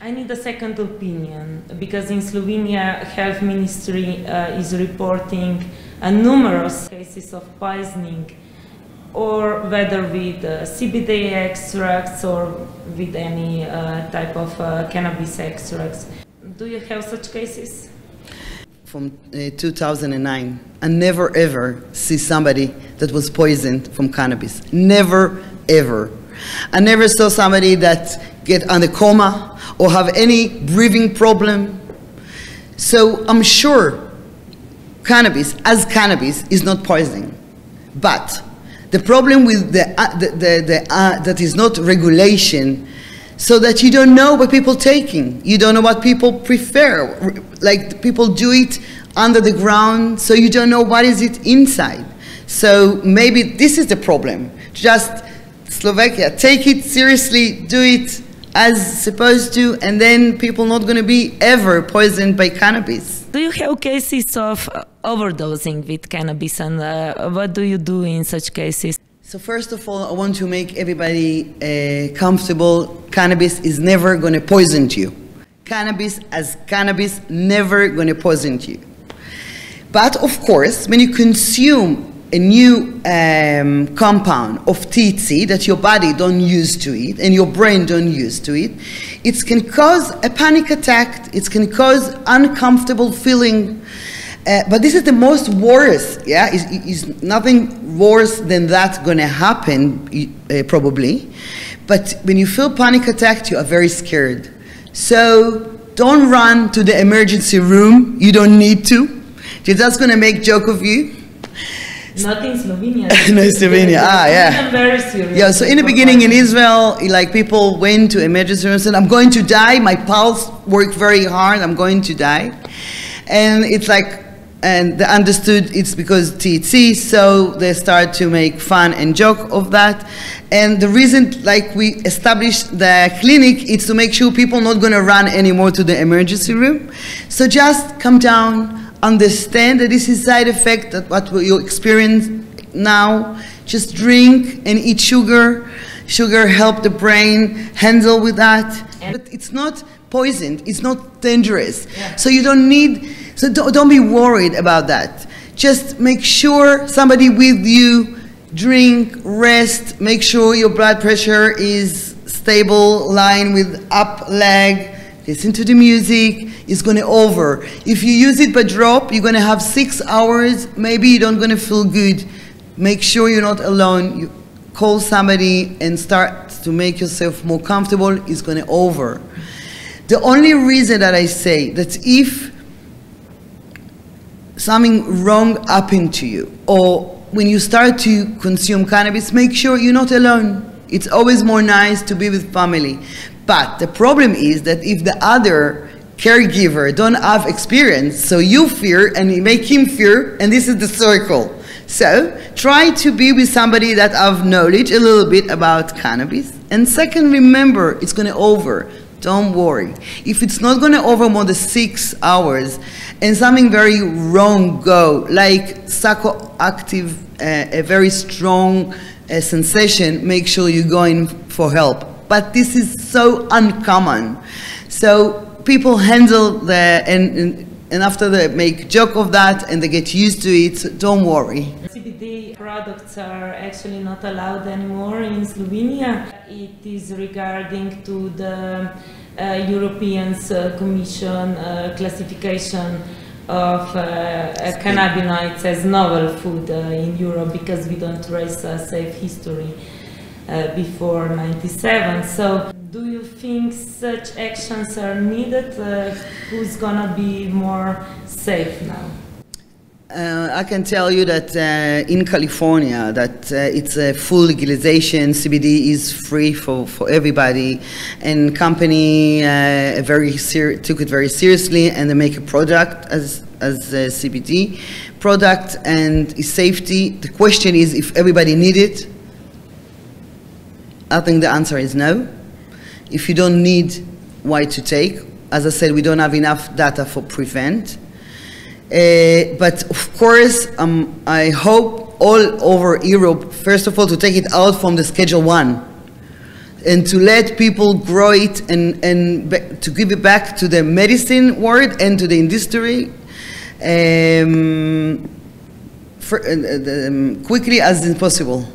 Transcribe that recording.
I need a second opinion, because in Slovenia, Health Ministry is reporting numerous cases of poisoning, or whether with CBD extracts or with any type of cannabis extracts. Do you have such cases? From 2009, I never ever see somebody that was poisoned from cannabis. Never ever. I never saw somebody that get under coma or have any breathing problem. So I'm sure cannabis is not poisoning. But the problem with that is not regulation, so that you don't know what people taking. You don't know what people prefer. Like people do it under the ground, so you don't know what is it inside. So maybe this is the problem. Just Slovakia, take it seriously, do it as supposed to, and then people not going to be ever poisoned by cannabis. Do you have cases of overdosing with cannabis, and what do you do in such cases? So first of all, I want to make everybody comfortable. Cannabis is never going to poison you. Cannabis never going to poison you. But of course, when you consume a new compound of THC that your body don't use to it and your brain don't use to it, it can cause a panic attack, it can cause uncomfortable feeling. But this is the most worst, yeah? Is nothing worse than that going to happen, probably. But when you feel panic attack, you are very scared. So don't run to the emergency room. You don't need to. They're just going to make joke of you. Not in Slovenia. No, in Slovenia. Yeah. I'm very serious. Yeah. So in the beginning in Israel, like people went to emergency room and said, "I'm going to die. My pulse worked very hard. I'm going to die," and it's like. And they understood it's because THC, so they start to make fun and joke of that. And the reason, like we established the clinic, is to make sure people not going to run anymore to the emergency room. So just come down, understand that this is side effect, that what you experience now. Just drink and eat sugar. Sugar help the brain handle with that. But it's not poisoned, it's not dangerous. Yeah. So you don't need, so don't be worried about that. Just make sure somebody with you, drink, rest, make sure your blood pressure is stable, lying with up leg, listen to the music, it's going to over. If you use it by drop, you're going to have 6 hours, maybe you don't going to feel good. Make sure you're not alone. You call somebody and start to make yourself more comfortable, it's going to over. The only reason that I say that if something wrong happened to you, or when you start to consume cannabis, make sure you're not alone. It's always more nice to be with family. But the problem is that if the other caregiver don't have experience, so you fear and you make him fear, and this is the circle. So try to be with somebody that have knowledge a little bit about cannabis. And second, remember, it's going to over. Don't worry. If it's not going to over more than 6 hours and something very wrong go, like psychoactive, a very strong sensation, make sure you're going for help. But this is so uncommon. So people handle the, and after they make joke of that and they get used to it, so don't worry. CBD products are actually not allowed anymore in Slovenia. It is regarding to the European Commission classification of cannabinoids as novel food in Europe, because we don't trace a safe history before '97. So do you think such actions are needed? Who's gonna be more safe now? I can tell you that in California, that it's a full legalization. CBD is free for everybody, and company took it very seriously, and they make a product as a CBD product, and is safety. The question is if everybody need it. I think the answer is no. If you don't need, why to take? As I said, we don't have enough data for prevent. But of course, I hope all over Europe, first of all, to take it out from the Schedule 1. and to let people grow it and to give it back to the medicine world and to the industry quickly as possible.